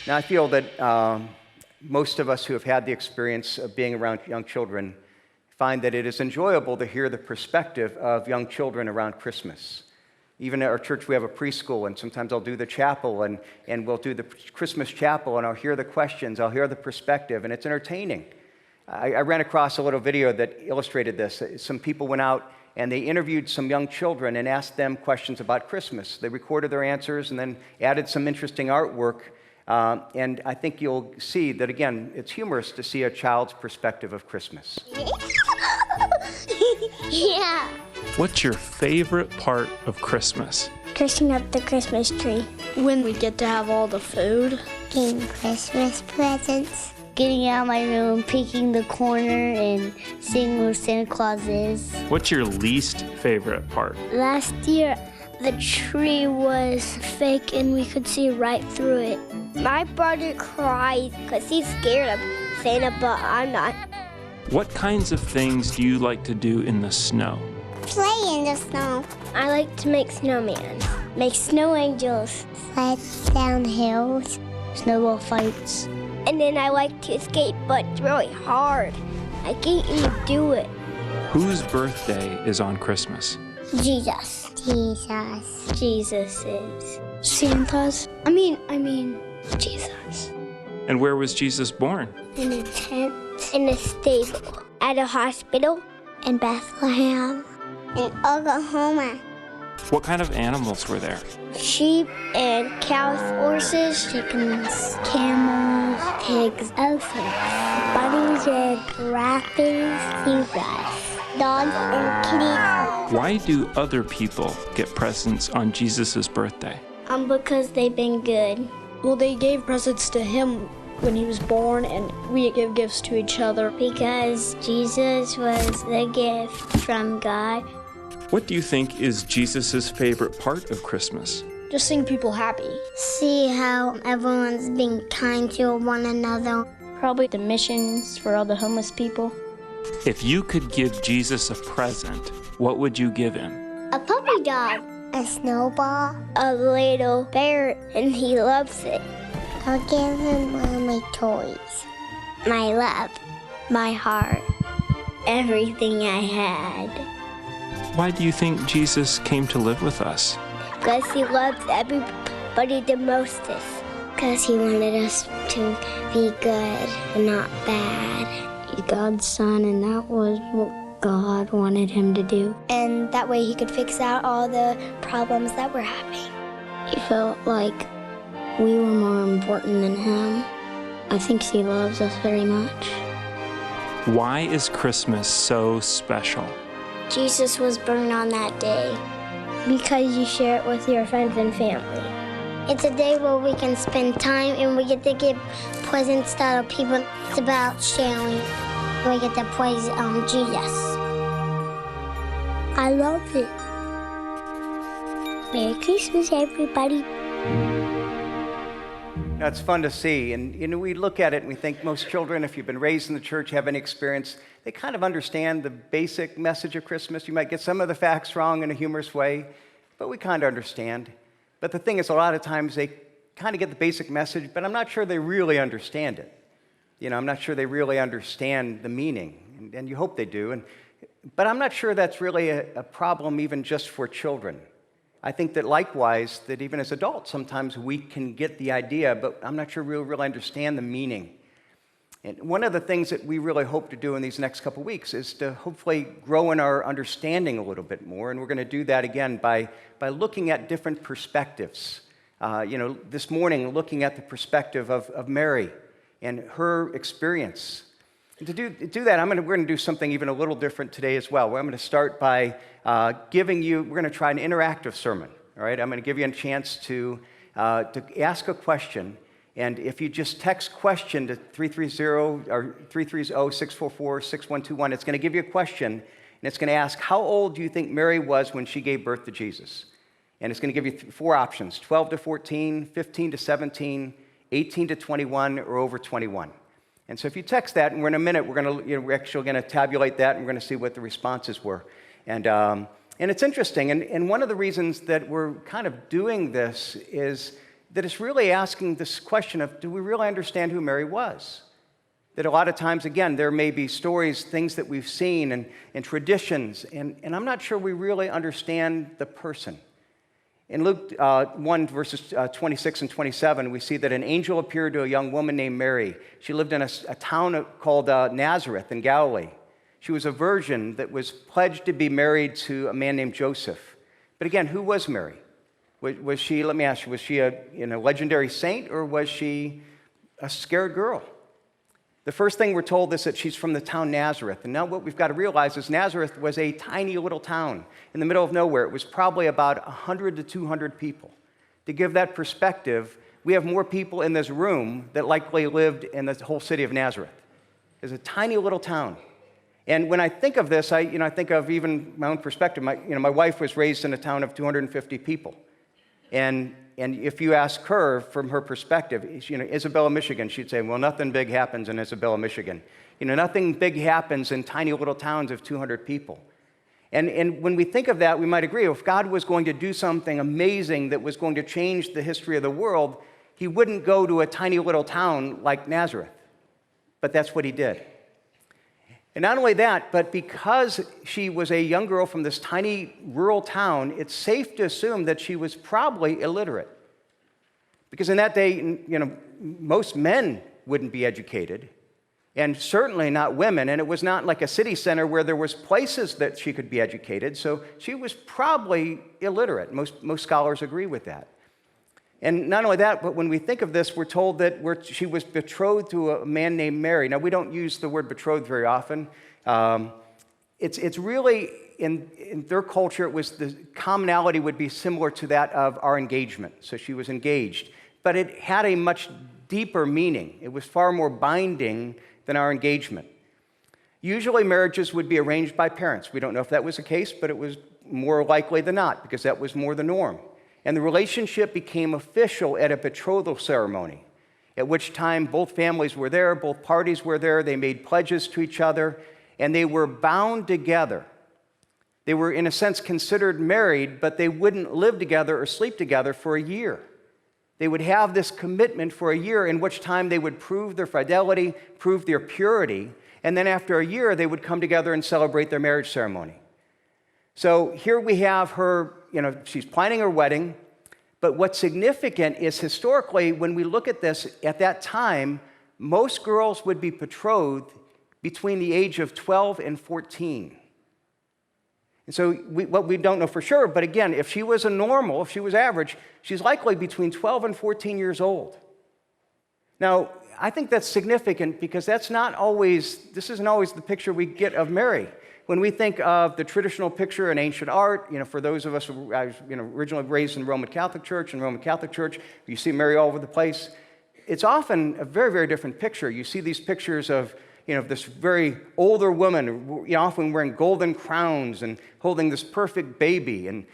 Now, I feel that most of us who have had the experience of being around young children find that it is enjoyable to hear the perspective of young children around Christmas. Even at our church, we have a preschool, and sometimes I'll do the chapel, and we'll do the Christmas chapel, and I'll hear the questions, I'll hear the perspective, and it's entertaining. I ran across a little video that illustrated this. Some people went out and they interviewed some young children and asked them questions about Christmas. They recorded their answers and then added some interesting artwork. And I think you'll see that, again, it's humorous to see a child's perspective of Christmas. Yeah. What's your favorite part of Christmas? Dressing up the Christmas tree. When we get to have all the food. Getting Christmas presents. Getting out of my room, picking the corner, and seeing where Santa Claus is. What's your least favorite part? Last year, the tree was fake and we could see right through it. My brother cried because he's scared of Santa, but I'm not. What kinds of things do you like to do in the snow? Play in the snow. I like to make snowmen, make snow angels, slide down hills, snowball fights. And then I like to skate, but it's really hard. I can't even do it. Whose birthday is on Christmas? Jesus. Jesus is. Santa's. I mean, Jesus. And where was Jesus born? In a tent, in a stable, at a hospital, in Bethlehem, in Oklahoma. What kind of animals were there? Sheep and cows, horses, chickens, camels, pigs, elephants, bunnies and rabbits, zebras, dogs and kitties. Why do other people get presents on Jesus' birthday? Because they've been good. Well, they gave presents to him when he was born, and we give gifts to each other. Because Jesus was the gift from God. What do you think is Jesus' favorite part of Christmas? Just seeing people happy. See how everyone's being kind to one another. Probably the missions for all the homeless people. If you could give Jesus a present, what would you give him? A puppy dog. A snowball. A little bear, and he loves it. I'll give him all my toys. My love. My heart. Everything I had. Why do you think Jesus came to live with us? Because he loves everybody the mostest. Because he wanted us to be good and not bad. He's God's son, and that was what God wanted him to do. And that way he could fix out all the problems that we're having. He felt like we were more important than him. I think he loves us very much. Why is Christmas so special? Jesus was born on that day. Because you share it with your friends and family. It's a day where we can spend time and we get to give presents to other people. It's about sharing. We get to praise Jesus. I love it. Merry Christmas, everybody. It's fun to see, and we look at it and we think most children, if you've been raised in the church, have any experience, they kind of understand the basic message of Christmas. You might get some of the facts wrong in a humorous way, but we kind of understand. But the thing is, a lot of times they kind of get the basic message, but I'm not sure they really understand it. I'm not sure they really understand the meaning, and you hope they do. But I'm not sure that's really a problem even just for children. I think that likewise, that even as adults, sometimes we can get the idea, but I'm not sure we'll really understand the meaning. And one of the things that we really hope to do in these next couple weeks is to hopefully grow in our understanding a little bit more, and we're going to do that again by looking at different perspectives. This morning, looking at the perspective of Mary and her experience. And to do that, we're going to do something even a little different today as well. I'm going to start by we're going to try an interactive sermon, all right? I'm going to give you a chance to ask a question, and if you just text question to 330-644-6121, it's going to give you a question, and it's going to ask, how old do you think Mary was when she gave birth to Jesus? And it's going to give you four options, 12 to 14, 15 to 17, 18 to 21, or over 21. And so if you text that, and in a minute, we're actually going to tabulate that, and we're going to see what the responses were. And it's interesting, and one of the reasons that we're kind of doing this is that it's really asking this question of, do we really understand who Mary was? That a lot of times, again, there may be stories, things that we've seen, and traditions, and I'm not sure we really understand the person. In Luke 1, verses 26 and 27, we see that an angel appeared to a young woman named Mary. She lived in a town called Nazareth in Galilee. She was a virgin that was pledged to be married to a man named Joseph. But again, who was Mary? Was she, let me ask you, was she a legendary saint, or was she a scared girl? The first thing we're told is that she's from the town Nazareth. And now what we've got to realize is Nazareth was a tiny little town in the middle of nowhere. It was probably about 100 to 200 people. To give that perspective, we have more people in this room that likely lived in the whole city of Nazareth. It's a tiny little town. And when I think of this, I think of even my own perspective. My wife was raised in a town of 250 people. And if you ask her from her perspective, Isabella, Michigan, she'd say, well, nothing big happens in Isabella, Michigan. Nothing big happens in tiny little towns of 200 people. And when we think of that, we might agree, if God was going to do something amazing that was going to change the history of the world, he wouldn't go to a tiny little town like Nazareth. But that's what he did. And not only that, but because she was a young girl from this tiny rural town, it's safe to assume that she was probably illiterate. Because in that day, most men wouldn't be educated, and certainly not women, and it was not like a city center where there was places that she could be educated, so she was probably illiterate. Most scholars agree with that. And not only that, but when we think of this, we're told that she was betrothed to a man named Mary. Now, we don't use the word betrothed very often. It's really, in their culture, the commonality would be similar to that of our engagement. So she was engaged. But it had a much deeper meaning. It was far more binding than our engagement. Usually, marriages would be arranged by parents. We don't know if that was the case, but it was more likely than not, because that was more the norm. And the relationship became official at a betrothal ceremony, at which time both families were there, both parties were there, they made pledges to each other, and they were bound together. They were, in a sense, considered married, but they wouldn't live together or sleep together for a year. They would have this commitment for a year, in which time they would prove their fidelity, prove their purity, and then after a year, they would come together and celebrate their marriage ceremony. So here we have her, she's planning her wedding, but what's significant is historically, when we look at this, at that time, most girls would be betrothed between the age of 12 and 14. And so what we don't know for sure, but again, if she was if she was average, she's likely between 12 and 14 years old. Now, I think that's significant because this isn't always the picture we get of Mary. When we think of the traditional picture in ancient art, for those of us who I was originally raised in Roman Catholic Church, you see Mary all over the place. It's often a very, very different picture. You see these pictures of this very older woman, often wearing golden crowns and holding this perfect baby. And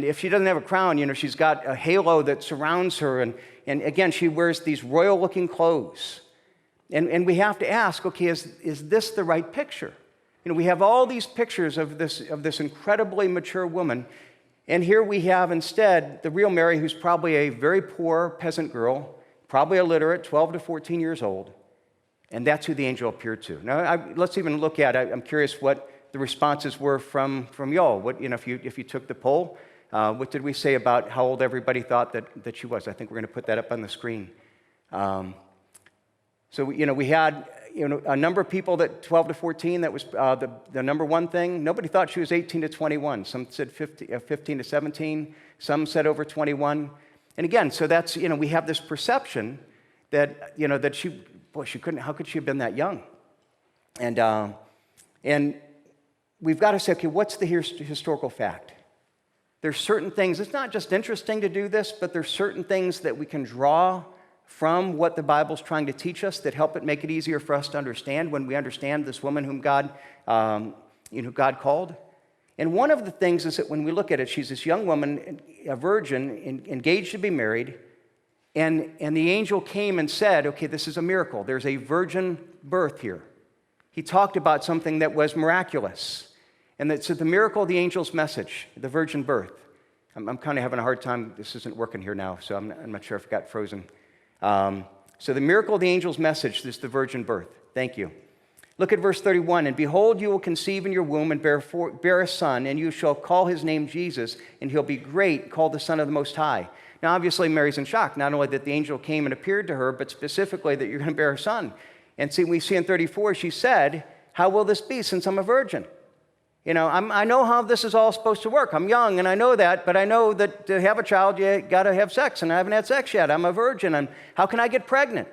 if she doesn't have a crown, she's got a halo that surrounds her. And again, she wears these royal-looking clothes. And we have to ask, okay, is this the right picture? We have all these pictures of this incredibly mature woman, and here we have instead the real Mary, who's probably a very poor peasant girl, probably illiterate, 12 to 14 years old, and that's who the angel appeared to. Now, let's even look at it. I'm curious what the responses were from y'all. What, if you took the poll, what did we say about how old everybody thought that she was? I think we're going to put that up on the screen. So we had a number of people that 12 to 14, that was the number one thing. Nobody thought she was 18 to 21. Some said 15 to 17. Some said over 21. And again, so that's, we have this perception that, that she couldn't, how could she have been that young? And we've got to say, okay, what's the historical fact? There's certain things, it's not just interesting to do this, but there's certain things that we can draw from what the Bible's trying to teach us that help it make it easier for us to understand when we understand this woman whom God called. And one of the things is that when we look at it, she's this young woman, a virgin, engaged to be married, and the angel came and said, okay, this is a miracle. There's a virgin birth here. He talked about something that was miraculous, and that's the miracle of the angel's message, the virgin birth. I'm kind of having a hard time. This isn't working here now, so I'm not sure if it got frozen. So the miracle of the angel's message is the virgin birth. Thank you. Look at verse 31. And behold, you will conceive in your womb and bear a son, and you shall call his name Jesus, and he'll be great, called the Son of the Most High. Now, obviously, Mary's in shock, not only that the angel came and appeared to her, but specifically that you're going to bear a son. And see, we see in 34, she said, how will this be since I'm a virgin? You know, I know how this is all supposed to work. I'm young, and I know that, but I know that to have a child, you got to have sex, and I haven't had sex yet. I'm a virgin, and how can I get pregnant?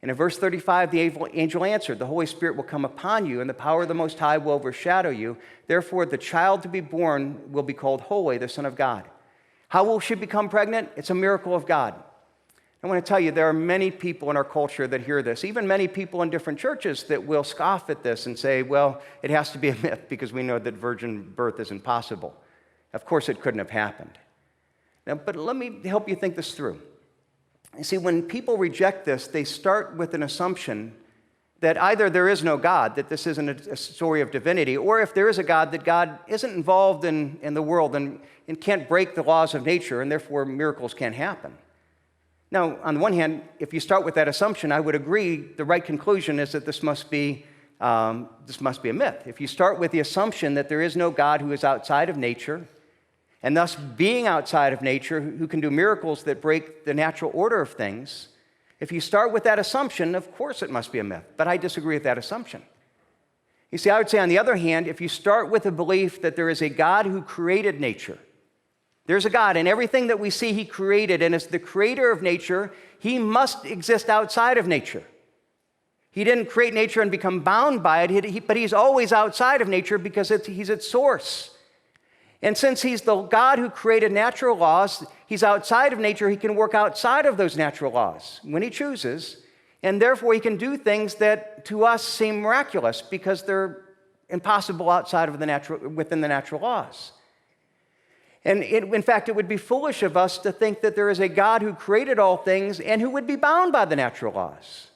And in verse 35, the angel answered, the Holy Spirit will come upon you, and the power of the Most High will overshadow you. Therefore, the child to be born will be called Holy, the Son of God. How will she become pregnant? It's a miracle of God. I want to tell you, there are many people in our culture that hear this, even many people in different churches that will scoff at this and say, well, it has to be a myth because we know that virgin birth is impossible. Of course, it couldn't have happened. Now, but let me help you think this through. You see, when people reject this, they start with an assumption that either there is no God, that this isn't a story of divinity, or if there is a God, that God isn't involved in the world and can't break the laws of nature, and therefore miracles can't happen. Now, on the one hand, if you start with that assumption, I would agree the right conclusion is that this must be a myth. If you start with the assumption that there is no God who is outside of nature, and thus being outside of nature, who can do miracles that break the natural order of things, if you start with that assumption, of course it must be a myth. But I disagree with that assumption. You see, I would say on the other hand, if you start with the belief that there is a God who created nature, there's a God, and everything that we see he created, and as the creator of nature, he must exist outside of nature. He didn't create nature and become bound by it, but he's always outside of nature because he's its source. And since he's the God who created natural laws, he's outside of nature, he can work outside of those natural laws when he chooses, and therefore he can do things that to us seem miraculous because they're impossible outside of within the natural laws. And in fact, it would be foolish of us to think that there is a God who created all things and who would be bound by the natural laws.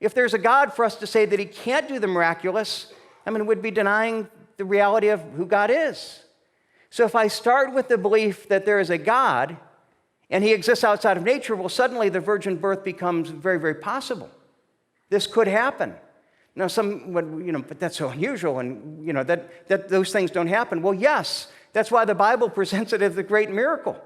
If there's a God for us to say that he can't do the miraculous, it would be denying the reality of who God is. So if I start with the belief that there is a God and he exists outside of nature, well, suddenly the virgin birth becomes very, very possible. This could happen. Now, but that's so unusual, and that those things don't happen. Well, yes, that's why the Bible presents it as the great miracle.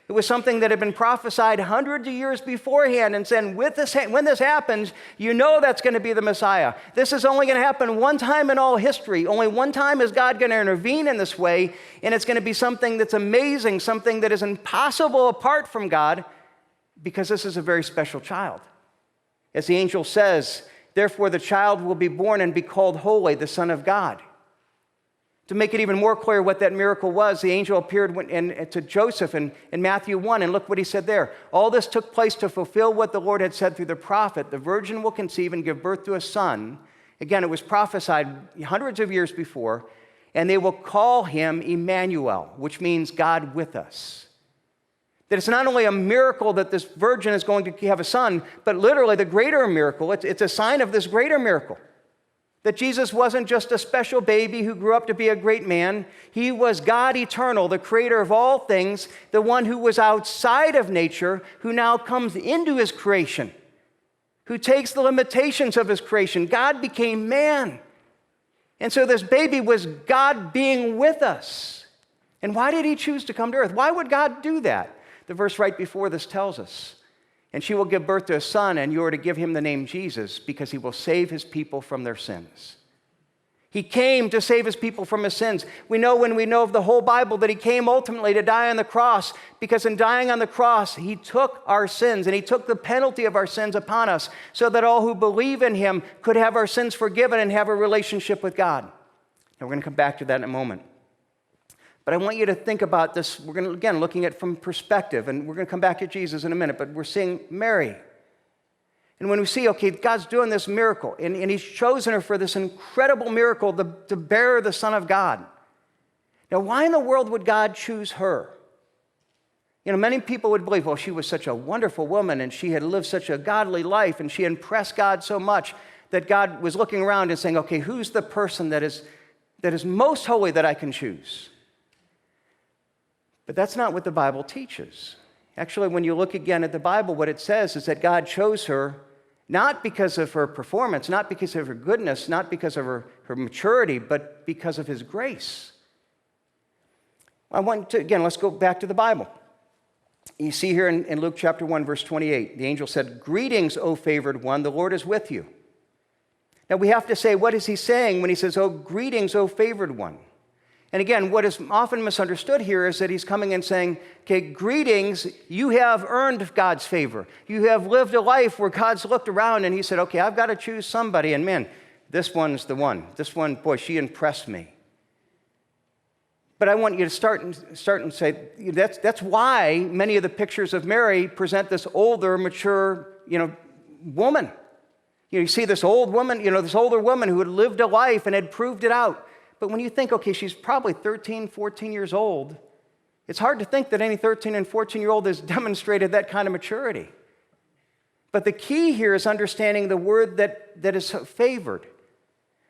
It was something that had been prophesied hundreds of years beforehand and said, when this happens, you know that's going to be the Messiah. This is only going to happen one time in all history. Only one time is God going to intervene in this way, and it's going to be something that's amazing, something that is impossible apart from God, because this is a very special child. As the angel says, therefore the child will be born and be called Holy, the Son of God. To make it even more clear what that miracle was, the angel appeared to Joseph in Matthew 1, and look what he said there. All this took place to fulfill what the Lord had said through the prophet. The virgin will conceive and give birth to a son. Again, it was prophesied hundreds of years before, and they will call him Emmanuel, which means God with us. That it's not only a miracle that this virgin is going to have a son, but literally the greater miracle. It's a sign of this greater miracle. That Jesus wasn't just a special baby who grew up to be a great man. He was God eternal, the creator of all things, the one who was outside of nature, who now comes into his creation, who takes the limitations of his creation. God became man. And so this baby was God being with us. And why did he choose to come to earth? Why would God do that? The verse right before this tells us. And she will give birth to a son, and you are to give him the name Jesus, because he will save his people from their sins. He came to save his people from his sins. We know when we know of the whole Bible that he came ultimately to die on the cross, because in dying on the cross, he took our sins, and he took the penalty of our sins upon us, so that all who believe in him could have our sins forgiven and have a relationship with God. And we're going to come back to that in a moment. But I want you to think about this. We're going to, again, looking at it from perspective, and we're going to come back to Jesus in a minute, but we're seeing Mary. And when we see, okay, God's doing this miracle, and he's chosen her for this incredible miracle to bear the Son of God. Now, why in the world would God choose her? Many people would believe, well, she was such a wonderful woman, and she had lived such a godly life, and she impressed God so much that God was looking around and saying, okay, who's the person that is most holy that I can choose? But that's not what the Bible teaches. Actually, when you look again at the Bible, what it says is that God chose her not because of her performance, not because of her goodness, not because of her maturity, but because of his grace. Let's go back to the Bible. You see here in Luke chapter 1, verse 28, the angel said, "Greetings, O favored one, the Lord is with you." Now we have to say, what is he saying when he says, "Oh, greetings, O favored one"? And again, what is often misunderstood here is that he's coming and saying, okay, greetings, you have earned God's favor. You have lived a life where God's looked around and he said, okay, I've got to choose somebody, and man, this one's the one. This one, boy, she impressed me. But I want you to start and say, that's why many of the pictures of Mary present this older, mature, woman. You see this old woman, this older woman who had lived a life and had proved it out. But when you think, okay, she's probably 13, 14 years old, it's hard to think that any 13 and 14-year-old has demonstrated that kind of maturity. But the key here is understanding the word that is favored.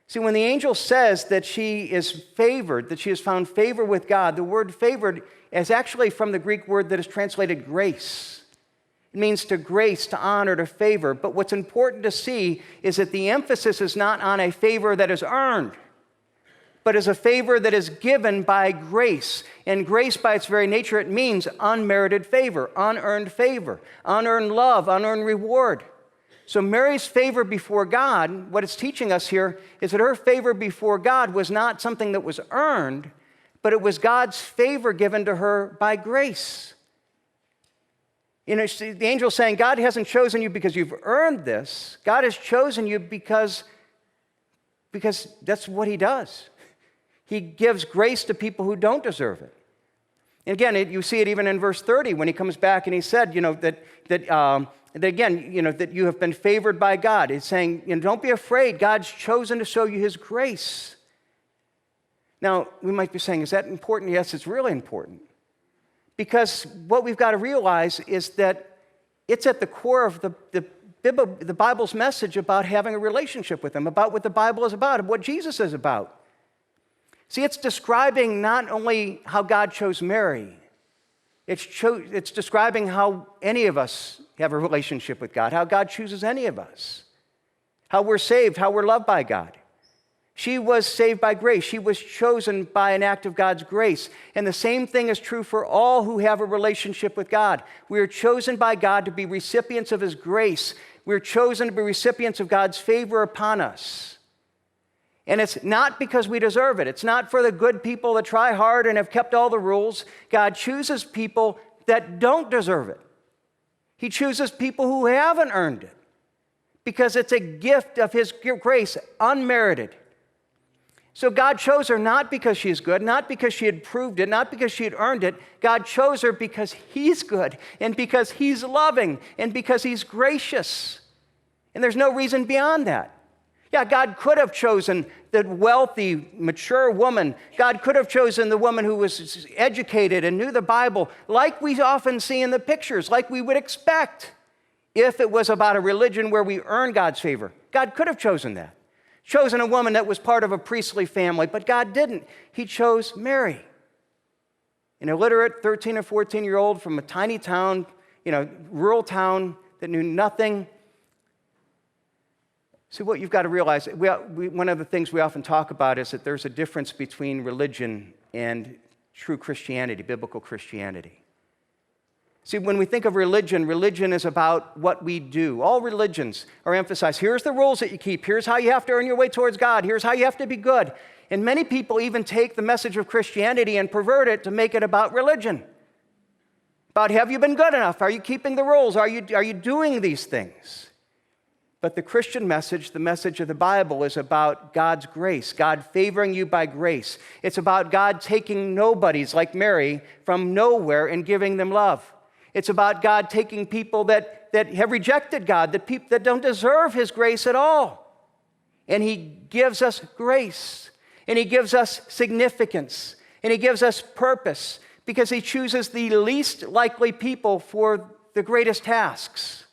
See, when the angel says that she is favored, that she has found favor with God, the word favored is actually from the Greek word that is translated grace. It means to grace, to honor, to favor. But what's important to see is that the emphasis is not on a favor that is earned, but is a favor that is given by grace. And grace, by its very nature, it means unmerited favor, unearned love, unearned reward. So Mary's favor before God, what it's teaching us here, is that her favor before God was not something that was earned, but it was God's favor given to her by grace. The angel's saying, God hasn't chosen you because you've earned this. God has chosen you because that's what he does. He gives grace to people who don't deserve it. And again, you see it even in verse 30 when he comes back and he said, that you have been favored by God. He's saying, don't be afraid. God's chosen to show you his grace. Now, we might be saying, is that important? Yes, it's really important. Because what we've got to realize is that it's at the core of the Bible's message about having a relationship with him, about what the Bible is about, what Jesus is about. See, it's describing not only how God chose Mary, it's describing how any of us have a relationship with God, how God chooses any of us, how we're saved, how we're loved by God. She was saved by grace. She was chosen by an act of God's grace. And the same thing is true for all who have a relationship with God. We are chosen by God to be recipients of his grace. We're chosen to be recipients of God's favor upon us. And it's not because we deserve it. It's not for the good people that try hard and have kept all the rules. God chooses people that don't deserve it. He chooses people who haven't earned it because it's a gift of his grace, unmerited. So God chose her not because she's good, not because she had proved it, not because she had earned it. God chose her because he's good and because he's loving and because he's gracious. And there's no reason beyond that. Yeah, God could have chosen the wealthy, mature woman. God could have chosen the woman who was educated and knew the Bible, like we often see in the pictures, like we would expect if it was about a religion where we earn God's favor. God could have chosen that. Chosen a woman that was part of a priestly family, but God didn't. He chose Mary, an illiterate 13 or 14-year-old from a tiny town, rural town that knew nothing. See, what you've got to realize, one of the things we often talk about is that there's a difference between religion and true Christianity, biblical Christianity. See, when we think of religion, religion is about what we do. All religions are emphasized. Here's the rules that you keep. Here's how you have to earn your way towards God. Here's how you have to be good. And many people even take the message of Christianity and pervert it to make it about religion. About, have you been good enough? Are you keeping the rules? Are you doing these things? But the Christian message, the message of the Bible, is about God's grace, God favoring you by grace. It's about God taking nobodies like Mary from nowhere and giving them love. It's about God taking people that have rejected God, that don't deserve his grace at all. And he gives us grace, and he gives us significance, and he gives us purpose, because he chooses the least likely people for the greatest tasks.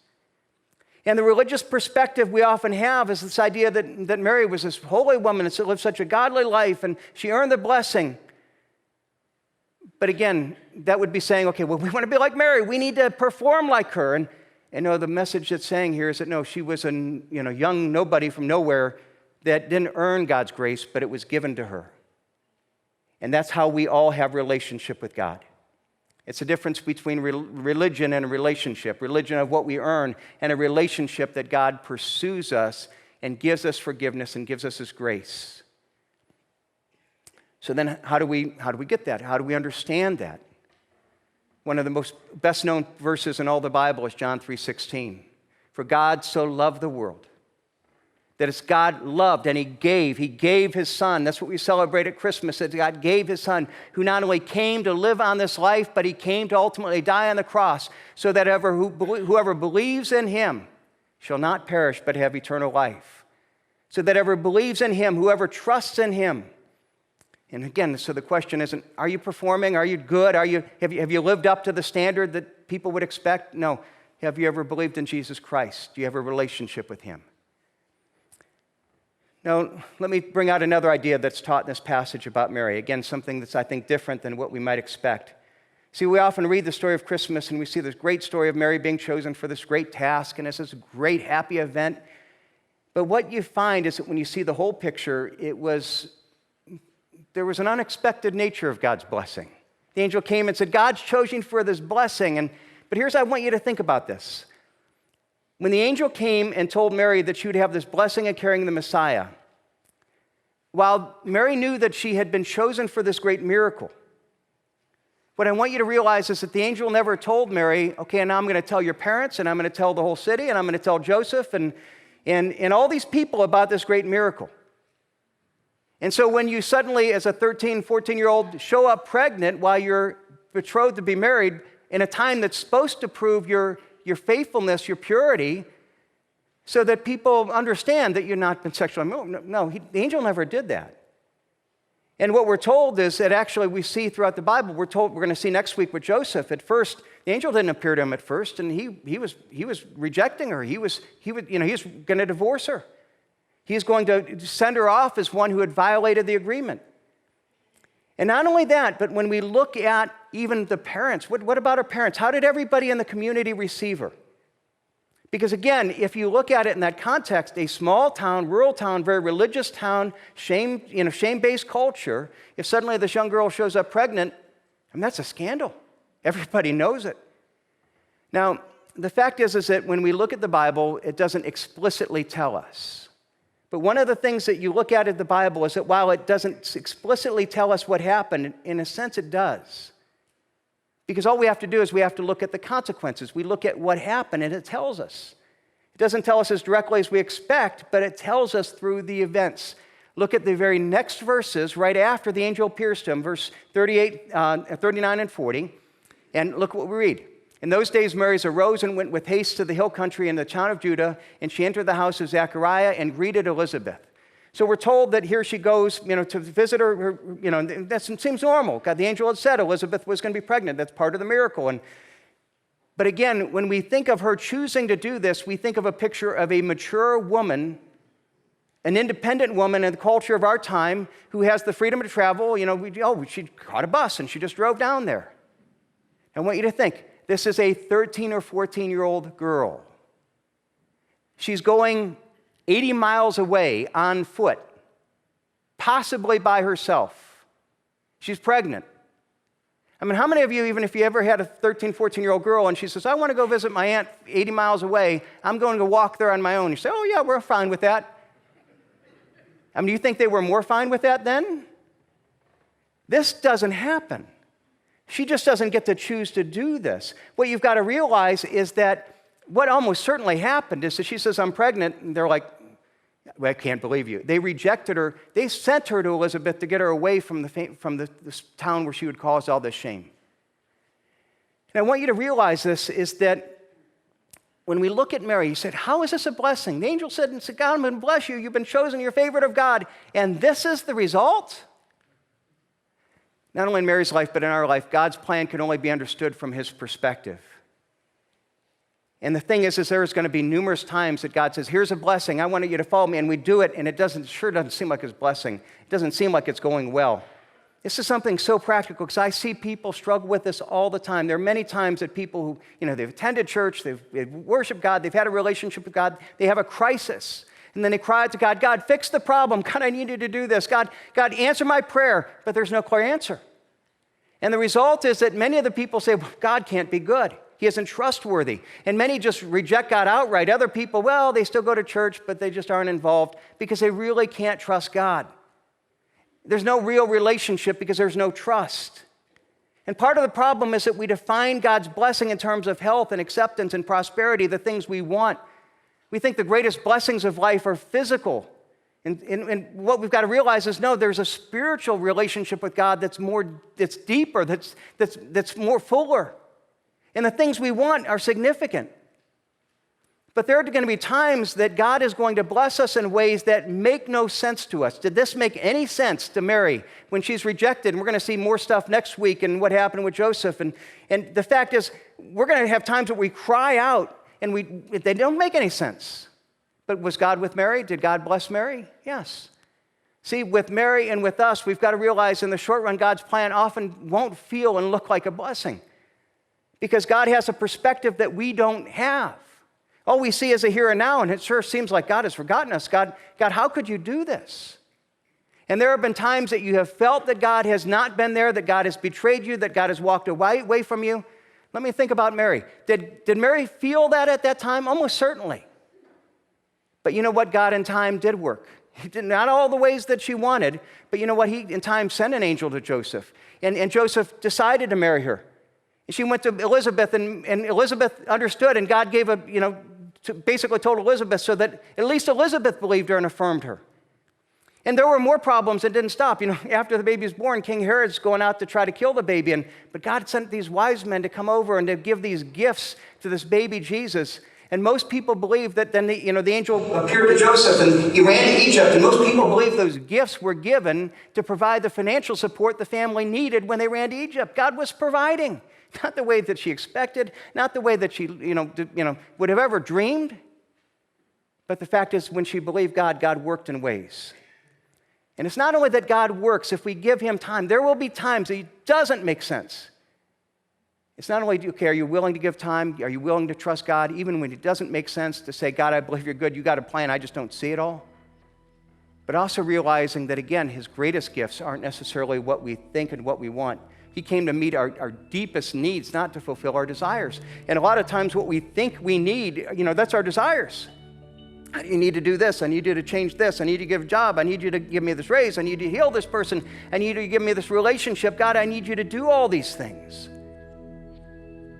And the religious perspective we often have is this idea that Mary was this holy woman that lived such a godly life and she earned the blessing. But again, that would be saying, okay, well, we want to be like Mary. We need to perform like her. And no, the message that's saying here is that no, she was a young nobody from nowhere that didn't earn God's grace, but it was given to her. And that's how we all have relationship with God. It's a difference between religion and a relationship. Religion of what we earn, and a relationship that God pursues us and gives us forgiveness and gives us His grace. So then how do we get that? How do we understand that? One of the most best-known verses in all the Bible is John 3:16. For God so loved the world, that it's God loved and He gave His Son. That's what we celebrate at Christmas, that God gave His Son, who not only came to live on this life, but He came to ultimately die on the cross, so that whoever believes in Him shall not perish, but have eternal life. So that whoever believes in Him, whoever trusts in Him. And again, so the question isn't, are you performing? Are you good? Have you lived up to the standard that people would expect? No. Have you ever believed in Jesus Christ? Do you have a relationship with Him? Now, let me bring out another idea that's taught in this passage about Mary. Again, something that's, I think, different than what we might expect. See, we often read the story of Christmas and we see this great story of Mary being chosen for this great task, and it's this great, happy event. But what you find is that when you see the whole picture, there was an unexpected nature of God's blessing. The angel came and said, God's chosen for this blessing. But here's how I want you to think about this. When the angel came and told Mary that she would have this blessing of carrying the Messiah, while Mary knew that she had been chosen for this great miracle, what I want you to realize is that the angel never told Mary, okay, now I'm going to tell your parents, and I'm going to tell the whole city, and I'm going to tell Joseph and all these people about this great miracle. And so when you suddenly, as a 13, 14-year-old, show up pregnant while you're betrothed to be married in a time that's supposed to prove your faithfulness, your purity, so that people understand that you're not been sexually moved. No, the angel never did that. And what we're told is that actually we see throughout the Bible, we're going to see next week with Joseph. At first, the angel didn't appear to him at first, and he was rejecting her. He was going to divorce her. He's going to send her off as one who had violated the agreement. And not only that, but when we look at even the parents, what about her parents? How did everybody in the community receive her? Because again, if you look at it in that context, a small town, rural town, very religious town, shame-based culture, if suddenly this young girl shows up pregnant, that's a scandal. Everybody knows it. Now, the fact is that when we look at the Bible, it doesn't explicitly tell us. But one of the things that you look at in the Bible is that while it doesn't explicitly tell us what happened, in a sense it does. Because all we have to do is we have to look at the consequences. We look at what happened and it tells us. It doesn't tell us as directly as we expect, but it tells us through the events. Look at the very next verses right after the angel appears to him, verse 39 and 40. And look what we read. In those days, Mary arose and went with haste to the hill country in the town of Judah, and she entered the house of Zechariah and greeted Elizabeth. So we're told that here she goes, to visit her, that seems normal. God, the angel had said Elizabeth was going to be pregnant. That's part of the miracle. But again, when we think of her choosing to do this, we think of a picture of a mature woman, an independent woman in the culture of our time who has the freedom to travel. She caught a bus and she just drove down there. I want you to think. This is a 13 or 14-year-old girl. She's going 80 miles away on foot, possibly by herself. She's pregnant. How many of you, even if you ever had a 13, 14-year-old girl and she says, I want to go visit my aunt 80 miles away, I'm going to walk there on my own. You say, oh yeah, we're fine with that. Do you think they were more fine with that then? This doesn't happen. She just doesn't get to choose to do this. What you've got to realize is that what almost certainly happened is that she says, I'm pregnant, and they're like, well, I can't believe you. They rejected her. They sent her to Elizabeth to get her away from this town where she would cause all this shame. And I want you to realize this is that when we look at Mary, he said, how is this a blessing? The angel said, God, I'm going to bless you. You've been chosen, you're favorite of God. And this is the result? Not only in Mary's life, but in our life, God's plan can only be understood from his perspective. And the thing is there's going to be numerous times that God says, here's a blessing, I want you to follow me, and we do it, and it sure doesn't seem like it's a blessing. It doesn't seem like it's going well. This is something so practical because I see people struggle with this all the time. There are many times that people who, they've attended church, they've worshiped God, they've had a relationship with God, they have a crisis. And then they cry out to God, God, fix the problem. God, I need you to do this. God, answer my prayer. But there's no clear answer. And the result is that many of the people say, well, God can't be good. He isn't trustworthy. And many just reject God outright. Other people, well, they still go to church, but they just aren't involved because they really can't trust God. There's no real relationship because there's no trust. And part of the problem is that we define God's blessing in terms of health and acceptance and prosperity, the things we want. We think the greatest blessings of life are physical. And what we've got to realize is, no, there's a spiritual relationship with God that's deeper, that's more fuller. And the things we want are significant. But there are going to be times that God is going to bless us in ways that make no sense to us. Did this make any sense to Mary when she's rejected? And we're going to see more stuff next week and what happened with Joseph. And the fact is, we're going to have times that we cry out and they don't make any sense. But was God with Mary? Did God bless Mary? Yes. See, with Mary and with us, we've got to realize in the short run, God's plan often won't feel and look like a blessing because God has a perspective that we don't have. All we see is a here and now, and it sure seems like God has forgotten us. God, how could you do this? And there have been times that you have felt that God has not been there, that God has betrayed you, that God has walked away from you. Let me think about Mary. Did Mary feel that at that time? Almost certainly. But you know what? God in time did work. He did not all the ways that she wanted, but you know what? He in time sent an angel to Joseph, and Joseph decided to marry her. And she went to Elizabeth, and Elizabeth understood, and God gave basically told Elizabeth so that at least Elizabeth believed her and affirmed her. And there were more problems that didn't stop. After the baby was born, King Herod's going out to try to kill the baby, but God sent these wise men to come over and to give these gifts to this baby Jesus. And most people believe that then the angel appeared to Joseph and he ran to Egypt. And most people believe those gifts were given to provide the financial support the family needed when they ran to Egypt. God was providing. Not the way that she expected, not the way that she would have ever dreamed. But the fact is, when she believed God, God worked in ways. And it's not only that God works if we give him time. There will be times that it doesn't make sense. It's not only, okay, are you willing to give time? Are you willing to trust God even when it doesn't make sense to say, God, I believe you're good. You got a plan. I just don't see it all. But also realizing that, again, his greatest gifts aren't necessarily what we think and what we want. He came to meet our deepest needs, not to fulfill our desires. And a lot of times what we think we need, that's our desires. You need to do this. I need you to change this. I need you to give a job. I need you to give me this raise. I need you to heal this person. I need you to give me this relationship. God, I need you to do all these things.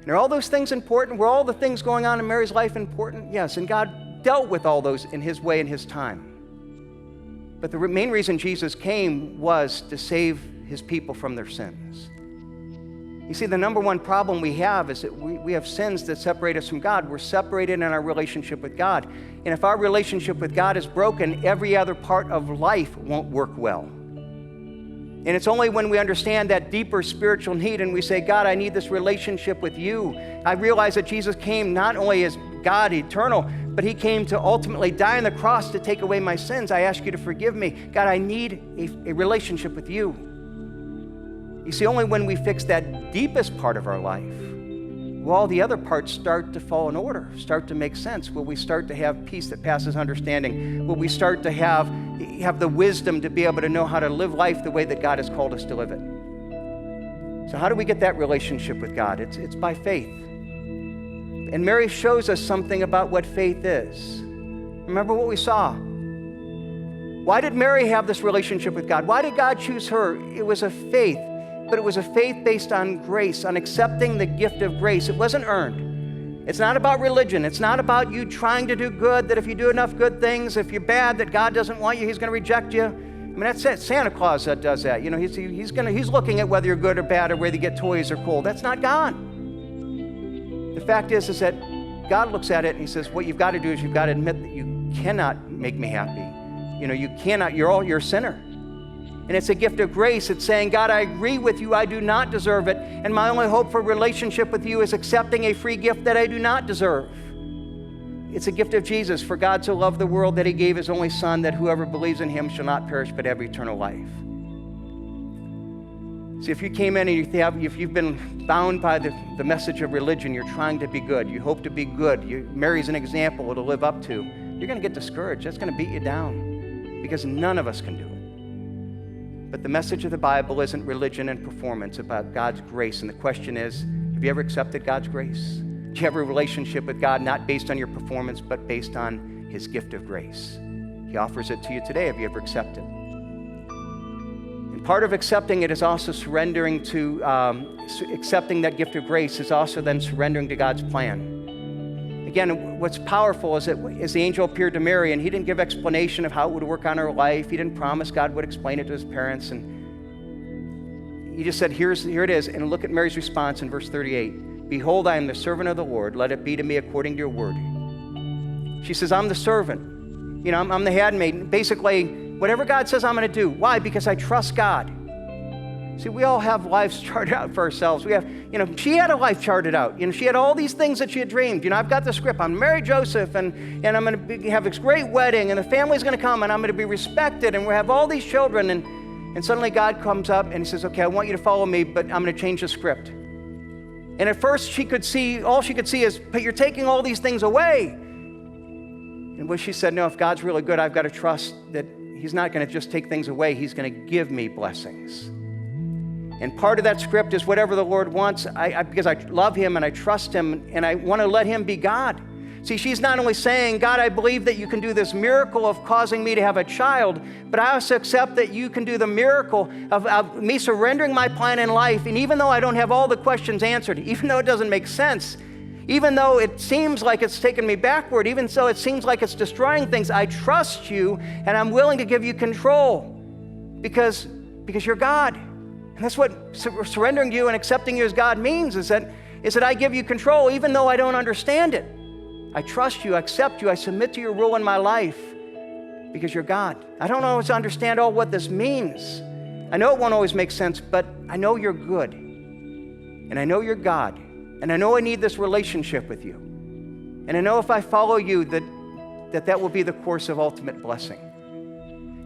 And are all those things important? Were all the things going on in Mary's life important? Yes, and God dealt with all those in his way and his time. But the main reason Jesus came was to save his people from their sins. You see, the number one problem we have is that we have sins that separate us from God. We're separated in our relationship with God. And if our relationship with God is broken, every other part of life won't work well. And it's only when we understand that deeper spiritual need and we say, God, I need this relationship with you. I realize that Jesus came not only as God eternal, but he came to ultimately die on the cross to take away my sins. I ask you to forgive me. God, I need a relationship with you. You see, only when we fix that deepest part of our life will all the other parts start to fall in order, start to make sense. Will we start to have peace that passes understanding? Will we start to have the wisdom to be able to know how to live life the way that God has called us to live it? So how do we get that relationship with God? It's by faith. And Mary shows us something about what faith is. Remember what we saw. Why did Mary have this relationship with God? Why did God choose her? It was a faith. But it was a faith based on grace, on accepting the gift of grace. It wasn't earned. It's not about religion. It's not about you trying to do good, that if you do enough good things, if you're bad, that God doesn't want you, he's going to reject you. I mean, that's it. Santa Claus that does that. He's looking at whether you're good or bad or whether you get toys or cold. That's not God. The fact is that God looks at it and he says, what you've got to do is you've got to admit that you cannot make me happy. You cannot, you're a sinner. And it's a gift of grace. It's saying, God, I agree with you. I do not deserve it. And my only hope for relationship with you is accepting a free gift that I do not deserve. It's a gift of Jesus. For God so loved the world that he gave his only son, that whoever believes in him shall not perish but have eternal life. See, if you came in and if you've been bound by the message of religion, you're trying to be good, you hope to be good, Mary's an example to live up to, you're going to get discouraged. That's going to beat you down because none of us can do it. But the message of the Bible isn't religion and performance, about God's grace. And the question is, have you ever accepted God's grace? Do you have a relationship with God not based on your performance, but based on his gift of grace? He offers it to you today. Have you ever accepted? And part of accepting it is also surrendering to, accepting that gift of grace is also then surrendering to God's plan. Again, what's powerful is that as the angel appeared to Mary, and he didn't give explanation of how it would work on her life, he didn't promise God would explain it to his parents, and he just said, here it is. And look at Mary's response in verse 38. Behold, I am the servant of the Lord. Let it be to me according to your word. She says, I'm the servant. I'm the handmaid. Basically, whatever God says, I'm going to do. Why? Because I trust God. See, we all have lives charted out for ourselves. We have, she had a life charted out. She had all these things that she had dreamed. I've got the script. I'm marry Joseph, and I'm going to have this great wedding, and the family's going to come, and I'm going to be respected, and we'll have all these children. And suddenly God comes up, and he says, okay, I want you to follow me, but I'm going to change the script. And at first, all she could see is, but you're taking all these things away. And when she said, no, if God's really good, I've got to trust that he's not going to just take things away. He's going to give me blessings. And part of that script is whatever the Lord wants, because I love him and I trust him and I want to let him be God. See, she's not only saying, God, I believe that you can do this miracle of causing me to have a child, but I also accept that you can do the miracle of me surrendering my plan in life. And even though I don't have all the questions answered, even though it doesn't make sense, even though it seems like it's taken me backward, even so it seems like it's destroying things, I trust you and I'm willing to give you control because you're God. And that's what surrendering to you and accepting you as God means, is that I give you control even though I don't understand it. I trust you, I accept you, I submit to your rule in my life because you're God. I don't always understand all what this means. I know it won't always make sense, but I know you're good. And I know you're God. And I know I need this relationship with you. And I know if I follow you, that will be the course of ultimate blessing.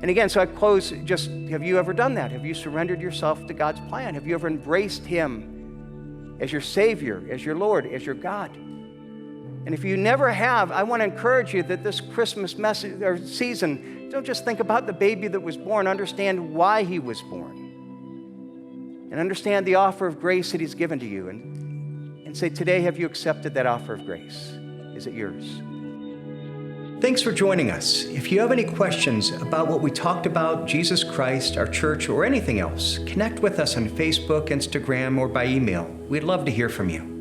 And again, so I close just, have you ever done that? Have you surrendered yourself to God's plan? Have you ever embraced him as your Savior, as your Lord, as your God? And if you never have, I want to encourage you that this Christmas message or season, don't just think about the baby that was born, understand why he was born. And understand the offer of grace that he's given to you. And say, today, have you accepted that offer of grace? Is it yours? Thanks for joining us. If you have any questions about what we talked about, Jesus Christ, our church, or anything else, connect with us on Facebook, Instagram, or by email. We'd love to hear from you.